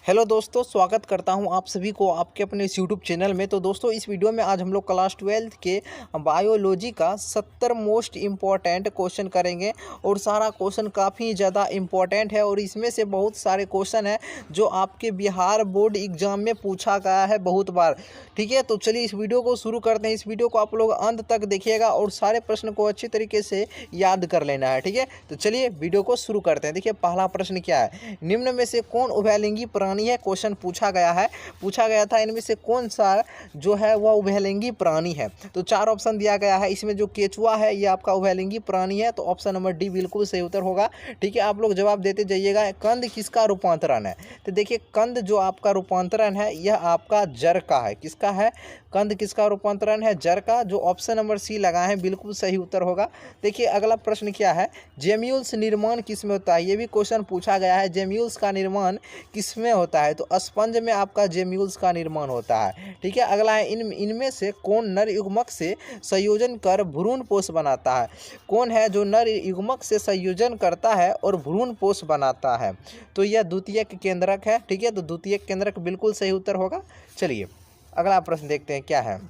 Hello दोस्तों, स्वागत करता हूं आप सभी को आपके अपने इस यूट्यूब चैनल में। तो दोस्तों, इस वीडियो में आज हम लोग क्लास 12 के बायोलॉजी का 70 मोस्ट इम्पॉर्टेंट क्वेश्चन करेंगे। और सारा क्वेश्चन काफ़ी ज़्यादा इम्पॉर्टेंट है और इसमें से बहुत सारे क्वेश्चन हैं जो आपके बिहार बोर्ड एग्जाम में पूछा गया है बहुत बार। ठीक है, तो चलिए इस वीडियो को शुरू करते हैं। इस वीडियो को आप लोग अंत तक देखिएगा और सारे प्रश्न को अच्छी तरीके से याद कर लेना है। ठीक है, तो चलिए वीडियो को शुरू करते हैं। देखिए पहला प्रश्न क्या है, निम्न में से कौन उभयलिंगी प्राणी है। क्वेश्चन पूछा गया था इनमें से कौन सा जो है वह उभयलिंगी प्राणी है। तो चार ऑप्शन दिया गया है, इसमें जो केचुआ है ये आपका उभयलिंगी प्राणी है, तो ऑप्शन नंबर डी बिल्कुल सही उत्तर होगा। ठीक है, आप लोग जवाब देते जाइएगा। कंद किसका रूपांतरण है, तो देखिए कंद जो आपका रूपांतरण है यह आपका जर का है। किसका है, कंद किसका रूपांतरण है, जर का, जो ऑप्शन नंबर सी लगाए हैं बिल्कुल सही उत्तर होगा। देखिए अगला प्रश्न क्या है, जेम्यूल्स निर्माण किस में होता है। ये भी क्वेश्चन पूछा गया है, जेम्यूल्स का निर्माण किस में होता है, तो स्पंज में आपका जेम्यूल्स का निर्माण होता है। ठीक है, अगला है इनमें से कौन नर युग्मक से संयोजन कर भ्रूणपोष बनाता है। कौन है जो नर युग्मक से संयोजन करता है और भ्रूणपोष बनाता है, तो यह द्वितीयक केंद्रक है। ठीक है, तो द्वितीयक केंद्रक बिल्कुल सही उत्तर होगा। चलिए अगला प्रश्न देखते हैं क्या है,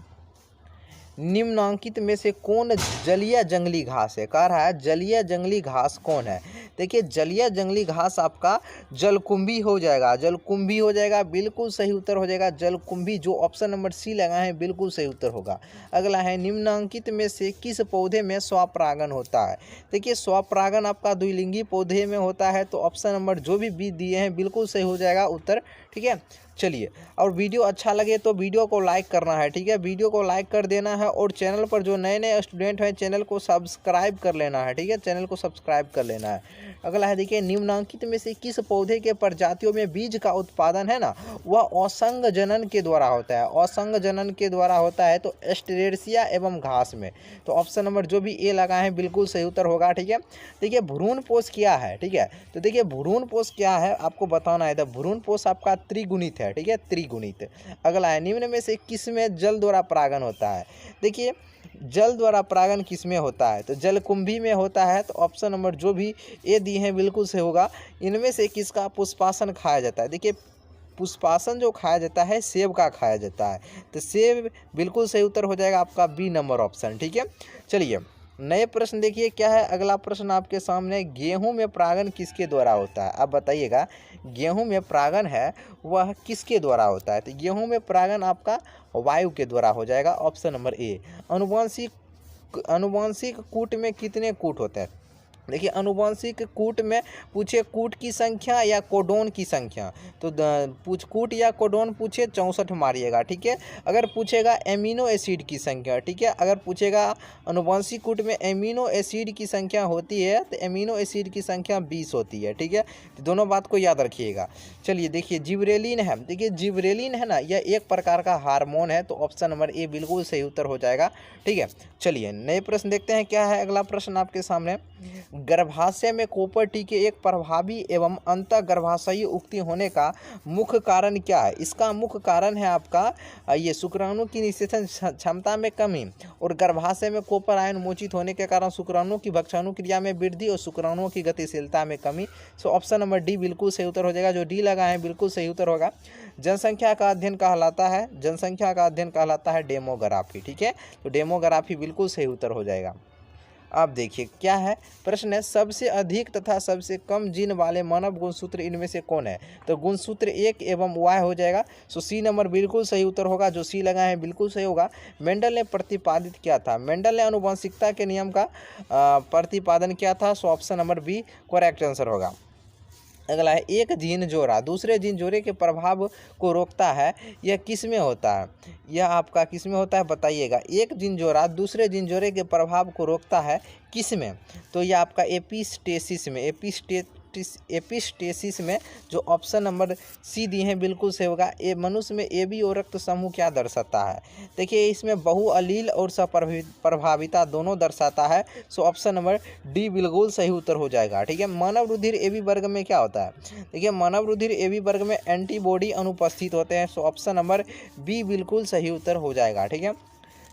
निम्नांकित में से कौन जलीय जंगली घास है। कह रहा है जलीय जंगली घास कौन है। देखिए जलीय जंगली घास आपका जलकुंभी हो जाएगा, जलकुंभी हो जाएगा, बिल्कुल सही उत्तर हो जाएगा जलकुंभी, जो ऑप्शन नंबर सी लगाए हैं बिल्कुल सही उत्तर होगा। अगला है निम्नांकित में से किस पौधे में स्वपरागण होता है। देखिए स्वपरागण आपका द्विलिंगी पौधे में होता है, तो ऑप्शन नंबर जो भी बी दिए हैं बिल्कुल सही हो जाएगा उत्तर। ठीक है, चलिए, और वीडियो अच्छा लगे तो वीडियो को लाइक करना है। ठीक है, वीडियो को लाइक कर देना है और चैनल पर जो नए नए स्टूडेंट हैं चैनल को सब्सक्राइब कर लेना है। ठीक है, चैनल को सब्सक्राइब कर लेना है। अगला है देखिए निम्नांकित में से किस पौधे के प्रजातियों में बीज का उत्पादन है ना वह असंग जनन के द्वारा होता है। असंग जनन के द्वारा होता है तो एस्टेरेसिया एवं घास में, तो ऑप्शन नंबर जो भी ए लगाए हैं बिल्कुल सही उत्तर होगा। ठीक है, देखिए भ्रूणपोष क्या है। ठीक है, तो देखिए भ्रूणपोष क्या है आपको बताना है, तो भ्रूणपोष आपका त्रिगुणित है। ठीक है, त्रिगुणित। अगला है निम्न में से किस में जल द्वारा परागण होता है। देखिए जल द्वारा परागण किस में होता है, तो जलकुंभी में होता है, तो ऑप्शन नंबर जो भी ए दिए हैं बिल्कुल सही होगा। इनमें से किसका पुष्पासन खाया जाता है। देखिए पुष्पासन जो खाया जाता है सेब का खाया जाता है, तो सेब बिल्कुल सही उत्तर हो जाएगा आपका बी नंबर ऑप्शन। ठीक है, चलिए नए प्रश्न देखिए क्या है। अगला प्रश्न आपके सामने, गेहूं में परागण किसके द्वारा होता है। आप बताइएगा गेहूं में परागण है वह किसके द्वारा होता है, तो गेहूं में परागण आपका वायु के द्वारा हो जाएगा, ऑप्शन नंबर ए। अनुवांशिक कूट में कितने कूट होते हैं। देखिए अनुवांशिक कूट में पूछे कूट की संख्या या कोडोन की संख्या, तो कूट या कोडोन पूछे 64 मारिएगा। ठीक है, अगर पूछेगा एमिनो एसिड की संख्या, ठीक है, अगर पूछेगा अनुवांशिक कूट में एमिनो एसिड की संख्या होती है तो एमिनो एसिड की संख्या 20 होती है। ठीक है, तो दोनों बात को याद रखिएगा। चलिए देखिए जिब्रेलिन है, देखिए जिब्रेलिन है ना यह एक प्रकार का हार्मोन है, तो ऑप्शन नंबर ए बिल्कुल सही उत्तर हो जाएगा। ठीक है, चलिए नए प्रश्न देखते हैं क्या है। अगला प्रश्न आपके सामने, गर्भाशय में कॉपर टी के एक प्रभावी एवं अंतःगर्भाशयी उक्ति होने का मुख्य कारण क्या है। इसका मुख्य कारण है आपका ये शुक्राणु की निषेचन क्षमता में कमी और गर्भाशय में कॉपर आयन मोचित होने के कारण शुक्राणु की भक्षाणु क्रिया में वृद्धि और शुक्राणुओं की गतिशीलता में कमी। सो ऑप्शन नंबर डी बिल्कुल सही उत्तर हो जाएगा, जो डी लगा है बिल्कुल सही उत्तर होगा। जनसंख्या का अध्ययन कहलाता है, जनसंख्या का अध्ययन कहलाता है डेमोग्राफी। ठीक है, तो डेमोग्राफी बिल्कुल सही उत्तर हो जाएगा। आप देखिए क्या है प्रश्न है, सबसे अधिक तथा सबसे कम जीन वाले मानव गुणसूत्र इनमें से कौन है, तो गुणसूत्र 1 एवं वाई हो जाएगा। सो सी नंबर बिल्कुल सही उत्तर होगा, जो सी लगा है बिल्कुल सही होगा। मेंडल ने प्रतिपादित किया था, मेंडल ने आनुवंशिकता के नियम का प्रतिपादन किया था, so option number B correct answer होगा। अगला है एक जीन जोड़ा दूसरे जीन जोड़े के प्रभाव को रोकता है, यह किस में होता है। यह आपका किस में होता है बताइएगा। एक जीन जोड़ा दूसरे जीन जोड़े के प्रभाव को रोकता है किस में, तो यह आपका एपिस्टेसिस में, एपिस्टेसिस में, जो ऑप्शन नंबर सी दिए हैं बिल्कुल सही होगा। ए मनुष्य में ए बी और रक्त समूह क्या दर्शाता है। देखिए इसमें बहुअलील और प्रभाविता दोनों दर्शाता है, सो ऑप्शन नंबर डी बिल्कुल सही उत्तर हो जाएगा। ठीक है, मानव रुधिर ए बी वर्ग में क्या होता है। देखिए मानव रुधिर ए बी वर्ग में एंटीबॉडी अनुपस्थित होते हैं, सो ऑप्शन नंबर बी बिल्कुल सही उत्तर हो जाएगा। ठीक है,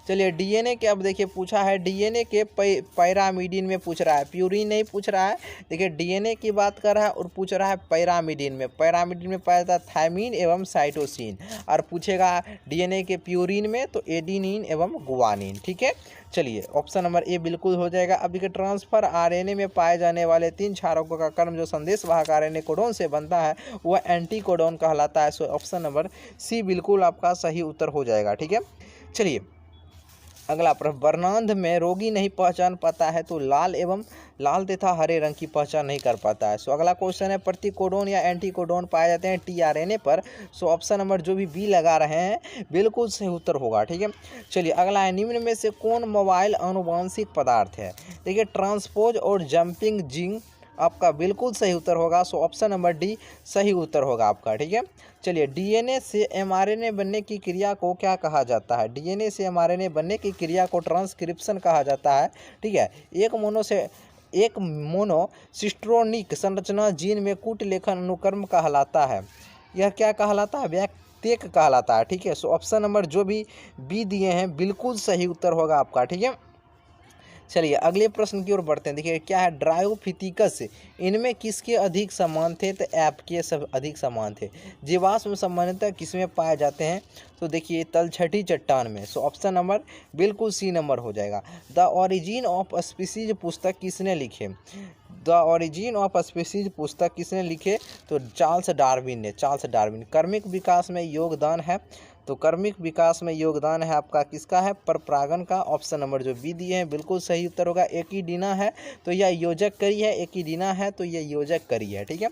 चलिए डीएनए के अब देखिए पूछा है डीएनए के पैरामीडिन में पूछ रहा है, प्यूरिन नहीं पूछ रहा है। देखिए डीएनए की बात कर रहा है और पूछ रहा है पैरामीडिन में। पैरामीडिन में पाया जाता है थायमिन एवं साइटोसिन, और पूछेगा डीएनए के प्यूरिन में तो एडेनिन एवं गुआनिन। ठीक है, चलिए ऑप्शन नंबर ए बिल्कुल हो जाएगा। अब देखिए ट्रांसफर आरएनए में पाए जाने वाले 3 क्षारकों का क्रम जो संदेश वाहक आरएनए कोडोन से बनता है वह एंटी कोडोन कहलाता है। सो ऑप्शन नंबर सी बिल्कुल आपका सही उत्तर हो जाएगा। ठीक है, चलिए अगला प्रश्न, वर्णांध में रोगी नहीं पहचान पाता है तो लाल तथा हरे रंग की पहचान नहीं कर पाता है। सो अगला क्वेश्चन है, प्रतिकोडोन या एंटीकोडोन पाए जाते हैं टीआरएनए पर। सो ऑप्शन नंबर जो भी बी लगा रहे हैं बिल्कुल सही उत्तर होगा। ठीक है, चलिए अगला है, निम्न में से कौन मोबाइल आनुवांशिक पदार्थ है। देखिए ट्रांसपोज और जंपिंग जिंग आपका बिल्कुल सही उत्तर होगा। सो ऑप्शन नंबर डी सही उत्तर होगा आपका। ठीक है, चलिए डीएनए से एमआरएनए बनने की क्रिया को क्या कहा जाता है। डीएनए से एमआरएनए बनने की क्रिया को ट्रांसक्रिप्शन कहा जाता है। ठीक है, एक मोनोसिस्ट्रोनिक संरचना जीन में कूट लेखन अनुक्रम कहलाता है। यह क्या कहलाता है, व्यक्तिक कहलाता है। ठीक है, सो ऑप्शन नंबर जो भी बी दिए हैं बिल्कुल सही उत्तर होगा आपका। ठीक है, चलिए अगले प्रश्न की ओर बढ़ते हैं। देखिए क्या है, ड्रायोफिथिकस इनमें किसके अधिक समान थे, तो ऐप के सब अधिक समान थे। जीवाश्म सामान्यतः किसमें पाए जाते हैं, तो देखिए तलछटी चट्टान में। सो ऑप्शन नंबर बिल्कुल सी नंबर हो जाएगा। द ओरिजिन ऑफ स्पीसीज पुस्तक किसने लिखे। द ओरिजिन ऑफ स्पीसीज पुस्तक किसने लिखे, तो चार्ल्स डार्विन ने। Charles Darwin. कर्मिक विकास में योगदान है, तो कर्मिक विकास में योगदान है आपका किसका है, परपरागन का। ऑप्शन नंबर जो बी दिए हैं बिल्कुल सही उत्तर होगा। एकिडीना है तो यह योजक करी है, एकिडीना है तो यह योजक करी है। ठीक है,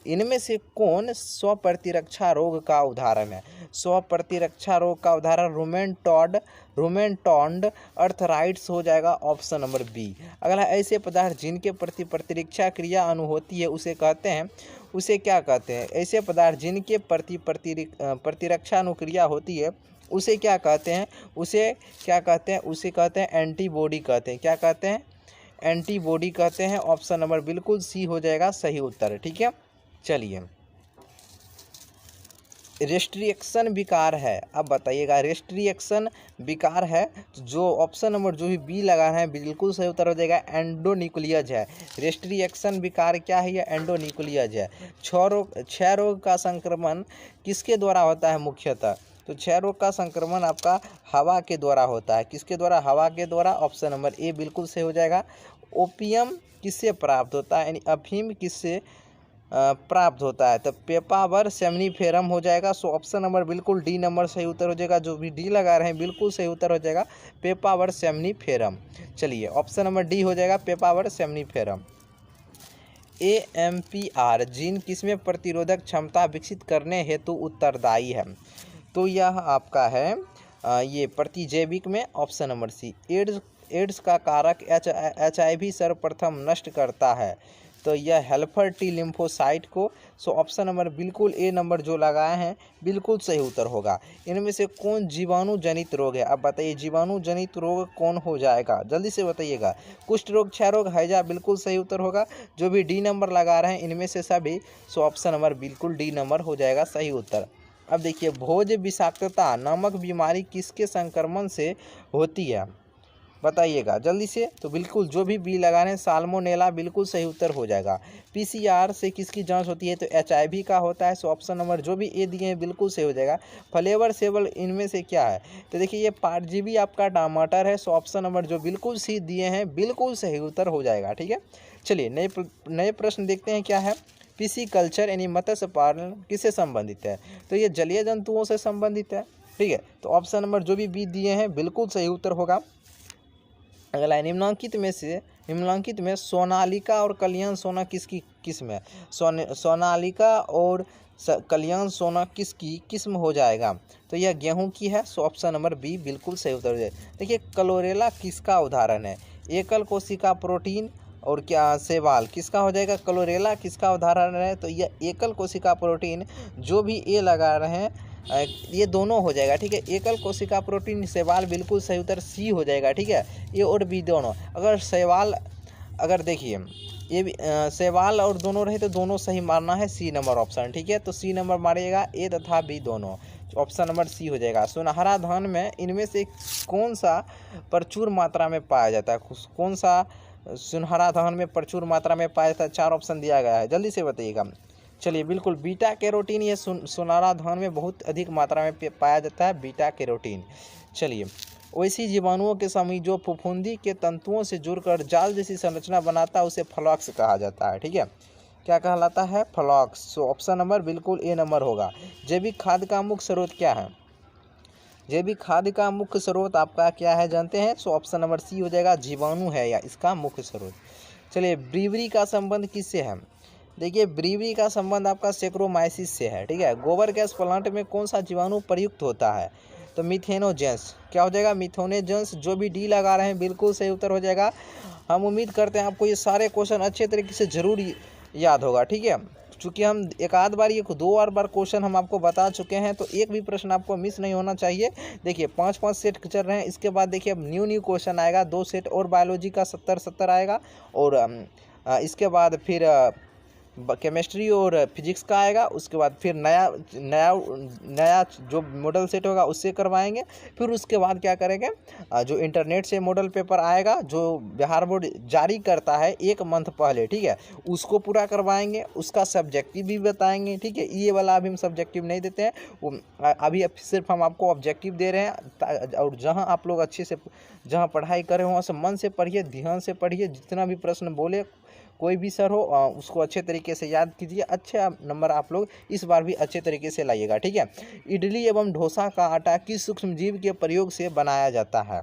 इनमें से कौन स्वप्रतिरक्षा रोग का उदाहरण है। स्वप्रतिरक्षा रोग का उदाहरण रूमेटॉइड अर्थराइट्स हो जाएगा। Option number B. अगला, ऐसे पदार्थ जिनके प्रति प्रतिरक्षा क्रिया अणु होती है उसे कहते हैं, उसे क्या कहते हैं। ऐसे पदार्थ जिनके प्रति प्रतिरक्षा अनुक्रिया होती है उसे क्या कहते हैं, उसे क्या कहते हैं, उसे कहते हैं एंटीबॉडी कहते हैं। क्या कहते हैं, एंटीबॉडी कहते हैं। ऑप्शन नंबर बिल्कुल सी हो जाएगा सही उत्तर। ठीक है, चलिए रेस्ट्रिक्शन विकार है। अब बताइएगा रेस्ट्रिक्शन विकार है, जो ऑप्शन नंबर जो भी बी लगा रहे हैं बिल्कुल सही उत्तर हो जाएगा। एंडोन्यूक्लियज है। रेस्ट्रिक्शन विकार क्या है, ये एंडोन्यूक्लियज है। क्षय रोग का संक्रमण किसके द्वारा होता है मुख्यतः, तो क्षय रोग का संक्रमण आपका हवा के द्वारा होता है। किसके द्वारा, हवा के द्वारा। ऑप्शन नंबर ए बिल्कुल सही हो जाएगा। ओपियम किससे प्राप्त होता है, यानी अफीम किससे प्राप्त होता है, तो पेपावर सेमनीफेरम हो जाएगा। सो ऑप्शन नंबर बिल्कुल डी नंबर सही उत्तर हो जाएगा। जो भी डी लगा रहे हैं बिल्कुल सही उत्तर हो जाएगा, पेपावर सेमनीफेरम। चलिए ऑप्शन नंबर डी हो जाएगा, पेपावर सेमनीफेरम। AMPR जीन किसमें प्रतिरोधक क्षमता विकसित करने हेतु उत्तरदायी है, तो यह आपका है ये प्रतिजैविक में। Option number C. एड्स का कारक HIV सर्वप्रथम नष्ट करता है, तो यह हेल्पर टी लिम्फोसाइट को। सो ऑप्शन नंबर बिल्कुल ए नंबर जो लगाए हैं बिल्कुल सही उत्तर होगा। इनमें से कौन जीवाणु जनित रोग है। अब बताइए जीवाणु जनित रोग कौन हो जाएगा, जल्दी से बताइएगा। कुष्ठ रोग, क्षय रोग, हैजा बिल्कुल सही उत्तर होगा। जो भी डी नंबर लगा रहे हैं इनमें से सभी, सो ऑप्शन नंबर बिल्कुल डी नंबर हो जाएगा सही उत्तर। अब देखिए भोज विषाक्तता नामक बीमारी किसके संक्रमण से होती है, बताइएगा जल्दी से। तो बिल्कुल जो भी बी लगा रहे हैं साल्मोनेला बिल्कुल सही उत्तर हो जाएगा। PCR से किसकी जांच होती है, तो HIV का होता है। सो ऑप्शन नंबर जो भी ए दिए हैं बिल्कुल सही हो जाएगा। फ्लेवर सेबल इनमें से क्या है, तो देखिए ये परजीवी आपका टमाटर है। सो ऑप्शन नंबर जो बिल्कुल सी दिए हैं बिल्कुल सही उत्तर हो जाएगा। ठीक है, चलिए नए प्रश्न देखते हैं क्या है। पिसीकल्चर यानी मत्स्य पालन किससे संबंधित है, तो ये जलीय जंतुओं से संबंधित है। ठीक है, तो ऑप्शन नंबर जो भी बी दिए हैं बिल्कुल सही उत्तर होगा। अगला निम्नलिखित में सोनालिका और कल्याण सोना किसकी किस्म है। सोनालिका और कल्याण सोना किसकी किस्म हो जाएगा, तो यह गेहूं की है। सो ऑप्शन नंबर बी बिल्कुल सही उत्तर हो जाएगा। देखिए क्लोरेला किसका उदाहरण है, एकल कोशिका प्रोटीन और क्या शैवाल किसका हो जाएगा, क्लोरेला किसका उदाहरण है, तो यह एकल कोशिका प्रोटीन। जो भी ए लगा रहे हैं ये दोनों हो जाएगा। ठीक है, एकल कोशिका प्रोटीन शैवाल बिल्कुल सही उत्तर सी हो जाएगा। ठीक है, ये और बी दोनों। अगर शैवाल, अगर देखिए ये भी शैवाल और दोनों रहे तो दोनों सही मारना है, सी नंबर ऑप्शन। ठीक है, तो सी नंबर मारिएगा, ए तथा बी दोनों, ऑप्शन नंबर सी हो जाएगा। सुनहरा धान में इनमें से कौन सा प्रचुर मात्रा में पाया जाता है? कौन सा सुनहरा धान में प्रचुर मात्रा में पाया जाता है? 4 ऑप्शन दिया गया है, जल्दी से बताइएगा। चलिए, बिल्कुल बीटा कैरोटीन ये सुनहरा धान में बहुत अधिक मात्रा में पाया जाता है, बीटा कैरोटीन। चलिए, वैसी जीवाणुओं के समूह जो फफूंदी के तंतुओं से जुड़कर जाल जैसी संरचना बनाता है उसे फ्लॉक्स कहा जाता है। ठीक है, क्या कहलाता है? फ्लॉक्स। सो ऑप्शन नंबर बिल्कुल ए नंबर होगा। जैविक खाद का मुख्य स्रोत क्या है? जैविक खाद का मुख्य स्रोत आपका क्या है जानते हैं? सो ऑप्शन नंबर सी हो जाएगा, जीवाणु है या इसका मुख्य स्रोत। चलिए, ब्रीवरी का संबंध किससे है? देखिए, ब्रीवरी का संबंध आपका सेक्रोमाइसिस से है। ठीक है, गोबर गैस प्लांट में कौन सा जीवाणु प्रयुक्त होता है? तो मिथेनोजेंस। क्या हो जाएगा? मिथेनोजेंस। जो भी डी लगा रहे हैं बिल्कुल सही उत्तर हो जाएगा। हम उम्मीद करते हैं आपको ये सारे क्वेश्चन अच्छे तरीके से जरूर याद होगा। ठीक है, चूँकि हम एक आध बार ये 2 बार क्वेश्चन हम आपको बता चुके हैं, तो एक भी प्रश्न आपको मिस नहीं होना चाहिए। देखिए, 5-5 सेट चल रहे हैं, इसके बाद देखिए अब न्यू क्वेश्चन आएगा, 2 सेट और बायोलॉजी का 70 आएगा, और इसके बाद फिर केमिस्ट्री और फिजिक्स का आएगा। उसके बाद फिर नया जो मॉडल सेट होगा उससे करवाएंगे। फिर उसके बाद क्या करेंगे, जो इंटरनेट से मॉडल पेपर आएगा जो बिहार बोर्ड जारी करता है 1 मंथ पहले, ठीक है, उसको पूरा करवाएंगे। उसका सब्जेक्टिव भी बताएंगे। ठीक है, ये वाला अभी हम सब्जेक्टिव नहीं देते हैं, वो अभी सिर्फ हम आपको ऑब्जेक्टिव दे रहे हैं। और जहाँ आप लोग अच्छे से जहाँ पढ़ाई करें वहाँ से मन से पढ़िए, ध्यान से पढ़िए। जितना भी प्रश्न बोले कोई भी सर हो उसको अच्छे तरीके से याद कीजिए। अच्छे नंबर आप लोग इस बार भी अच्छे तरीके से लाइएगा। ठीक है, इडली एवं डोसा का आटा किस सूक्ष्मजीव के प्रयोग से बनाया जाता है?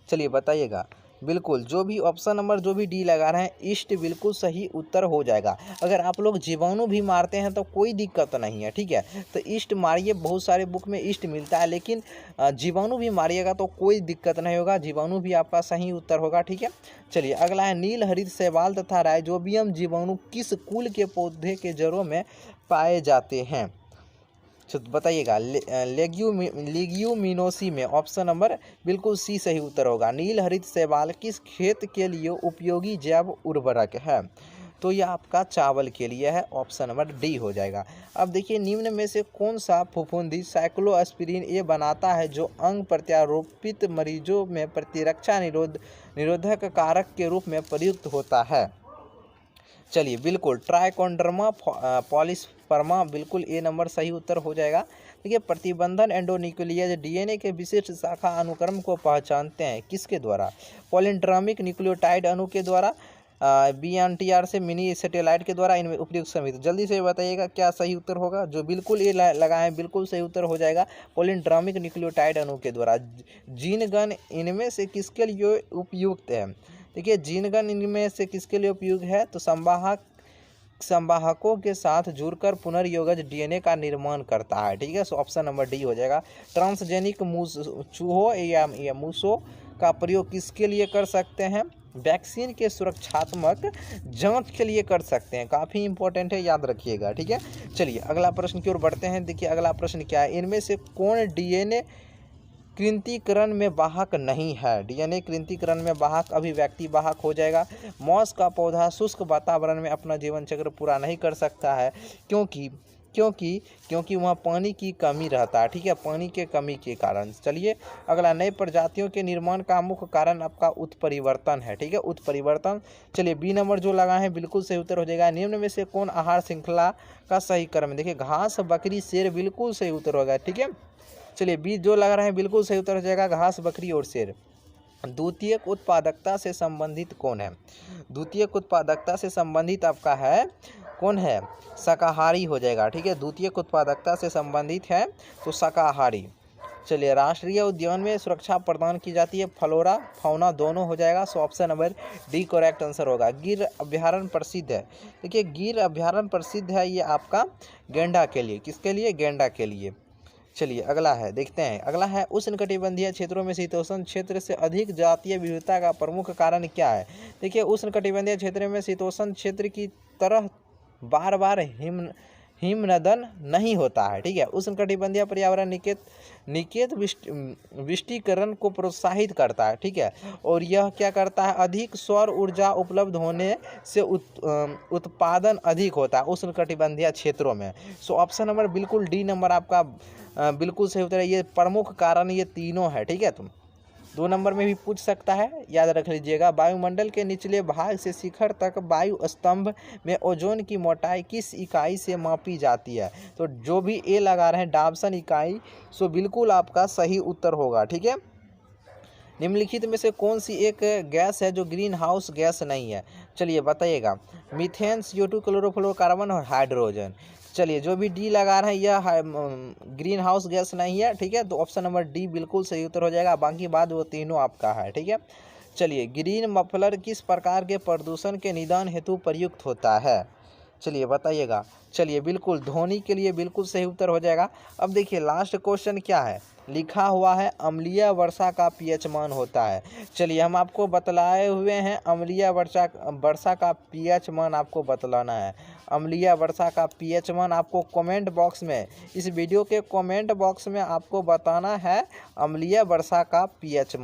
चलिए बताइएगा। बिल्कुल, जो भी ऑप्शन नंबर जो भी डी लगा रहे हैं, ईस्ट बिल्कुल सही उत्तर हो जाएगा। अगर आप लोग जीवाणु भी मारते हैं तो कोई दिक्कत नहीं है। ठीक है, तो ईस्ट मारिए, बहुत सारे बुक में ईस्ट मिलता है, लेकिन जीवाणु भी मारिएगा तो कोई दिक्कत नहीं होगा, जीवाणु भी आपका सही उत्तर होगा। ठीक है, चलिए अगला है, नील हरित शैवाल तथा राइजोबियम जीवाणु किस कुल के पौधे के जड़ों में पाए जाते हैं? तो बताइएगा। लेग्यूमिनोसी में ऑप्शन नंबर बिल्कुल सी सही उत्तर होगा। नील हरित शैवाल किस खेत के लिए उपयोगी जैव उर्वरक है? तो यह आपका चावल के लिए है, ऑप्शन नंबर डी हो जाएगा। अब देखिए, निम्न में से कौन सा फफूंदी साइक्लोएस्पिरिन ए बनाता है जो अंग प्रत्यारोपित मरीजों में प्रतिरक्षा निरोधक कारक के रूप में प्रयुक्त होता है? चलिए, बिल्कुल ट्राइकोडर्मा पॉलिस्पर्मा, बिल्कुल ए नंबर सही उत्तर हो जाएगा। देखिए, प्रतिबंधन एंडोन्यूक्लियस डीएनए के विशिष्ट शाखा अनुक्रम को पहचानते हैं किसके द्वारा? पॉलीड्रामिक न्यूक्लियोटाइड अणु के द्वारा, बीएनटीआर से मिनी सैटेलाइट के द्वारा, इनमें उपयुक्त समिति। जल्दी से बताइएगा क्या सही उत्तर होगा। जो बिल्कुल ये लगाए बिल्कुल सही उत्तर हो जाएगा, पॉलीड्रामिक न्यूक्लियोटाइड अणु के द्वारा। जीनगन इनमें से किसके लिए उपयुक्त है? देखिए, जीनगन इनमें से किसके लिए उपयुक्त है? तो संवाहकों के साथ जुड़कर पुनर्योगज डीएनए का निर्माण करता है। ठीक है, सो ऑप्शन नंबर डी हो जाएगा। ट्रांसजेनिक चूहों या मूसों का प्रयोग किसके लिए कर सकते हैं? वैक्सीन के सुरक्षात्मक जांच के लिए कर सकते हैं। काफ़ी इंपॉर्टेंट है, याद रखिएगा। ठीक है, चलिए अगला प्रश्न की ओर बढ़ते हैं। देखिए, अगला प्रश्न क्या है, इनमें से कौन डीएनए कृंतीकरण में वाहक नहीं है? डीएनए कृंतीकरण में वाहक अभिव्यक्ति वाहक हो जाएगा। मॉस का पौधा शुष्क वातावरण में अपना जीवन चक्र पूरा नहीं कर सकता है, क्योंकि वहाँ पानी की कमी रहता है। ठीक है, पानी के कमी के कारण। चलिए अगला, नए प्रजातियों के निर्माण का मुख्य कारण आपका उत्परिवर्तन है। ठीक है, उत्परिवर्तन। चलिए, बी नंबर जो लगा है बिल्कुल सही उत्तर हो जाएगा। निम्न में से कौन आहार श्रृंखला का सही क्रम? देखिए, घास, बकरी, शेर, बिल्कुल सही उत्तर होगा। ठीक है, चलिए बी जो लग रहा है बिल्कुल सही उत्तर हो जाएगा, घास, बकरी और शेर। द्वितीयक उत्पादकता से संबंधित कौन है? द्वितीयक उत्पादकता से संबंधित आपका है कौन है? शाकाहारी हो जाएगा। ठीक है, द्वितीयक उत्पादकता से संबंधित है तो शाकाहारी। चलिए, राष्ट्रीय उद्यान में सुरक्षा प्रदान की जाती है, फ्लोरा फौना दोनों हो जाएगा। सो option number D correct answer होगा। गिर अभ्यारण्य प्रसिद्ध है। देखिए, गिर अभ्यारण्य प्रसिद्ध है ये आपका गेंडा के लिए। किसके लिए? गेंडा के लिए। चलिए अगला है, देखते हैं। अगला है, उष्णकटिबंधीय क्षेत्रों में शीतोष्ण क्षेत्र से अधिक जातीय विविधता का प्रमुख कारण क्या है? देखिए, उष्णकटिबंधीय क्षेत्र में शीतोष्ण क्षेत्र की तरह बार बार हिमनदन नहीं होता है, ठीक है। उष्णकटिबंधीय पर्यावरण निकेत विष्टीकरण को प्रोत्साहित करता है, ठीक है। और यह क्या करता है, अधिक सौर ऊर्जा उपलब्ध होने से उत्पादन अधिक होता है उष्णकटिबंधीय क्षेत्रों में। सो ऑप्शन नंबर बिल्कुल डी नंबर आपका बिल्कुल सही उत्तर है। ये प्रमुख कारण ये तीनों है, ठीक है। तुम 2 नंबर में भी पूछ सकता है, याद रख लीजिएगा। वायुमंडल के निचले भाग से शिखर तक वायु स्तंभ में ओजोन की मोटाई किस इकाई से मापी जाती है? तो जो भी ए लगा रहे हैं डाबसन इकाई, सो बिल्कुल आपका सही उत्तर होगा, ठीक है। निम्नलिखित में से कौन सी एक गैस है जो ग्रीन हाउस गैस नहीं है? चलिए बताइएगा। मीथेन, CO2, क्लोरोफ्लोरोकार्बन और हाइड्रोजन। चलिए जो भी डी लगा रहे हैं यह ग्रीन हाउस गैस नहीं है, ठीक है। तो ऑप्शन नंबर डी बिल्कुल सही उत्तर हो जाएगा। बाकी बाद वो तीनों आपका है, ठीक है। चलिए ग्रीन मफलर किस प्रकार के प्रदूषण के निदान हेतु प्रयुक्त होता है? चलिए बताइएगा। चलिए बिल्कुल ध्वनि के लिए बिल्कुल सही उत्तर हो जाएगा। अब देखिए लास्ट क्वेश्चन क्या है, लिखा हुआ है अम्लीय वर्षा का pH मान होता है। चलिए हम आपको बतलाए हुए हैं अम्लीय वर्षा का pH मान आपको बतलाना है। अम्लीय वर्षा का pH मान आपको कमेंट बॉक्स में, इस वीडियो के कमेंट बॉक्स में आपको बताना है अम्लीय वर्षा का pH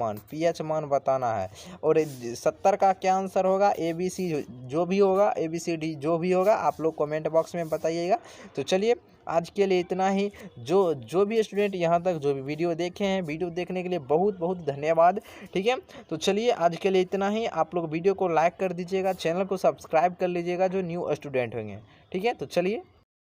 मान बताना है। और 70 का क्या आंसर होगा, ABC जो भी होगा, ABCD जो भी होगा आप लोग कमेंट बॉक्स में बताइएगा। तो चलिए आज के लिए इतना ही। जो भी स्टूडेंट यहाँ तक जो भी वीडियो देखे हैं, वीडियो देखने के लिए बहुत बहुत धन्यवाद, ठीक है। तो चलिए आज के लिए इतना ही। आप लोग वीडियो को लाइक कर दीजिएगा, चैनल को सब्सक्राइब कर लीजिएगा जो न्यू स्टूडेंट होंगे, ठीक है। तो चलिए।